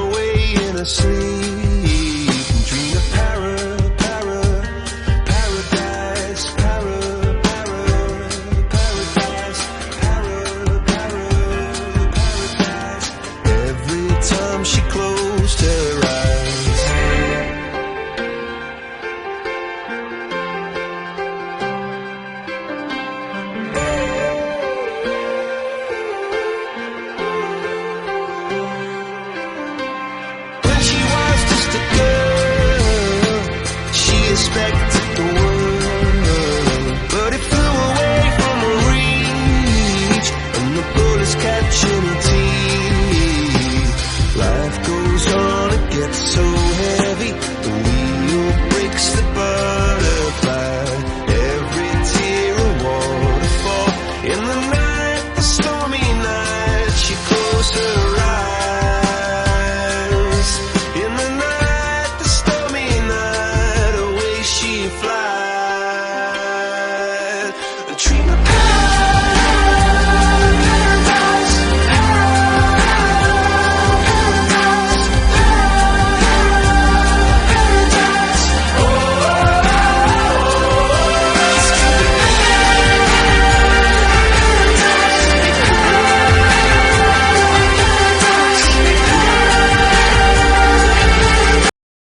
away in her sleep and dreamed of paradise, paradise. Every time she closed her eyes. When she was just a girl, she expected the world, but it flew away from her reach, and the bullets catching her teeth. Life goes on, it gets so heavy, the wheel breaks the butterfly. Every tear a waterfall. In the night, the stormy night, she closed her eyes. In the night, the stormy night, away she flies. A dream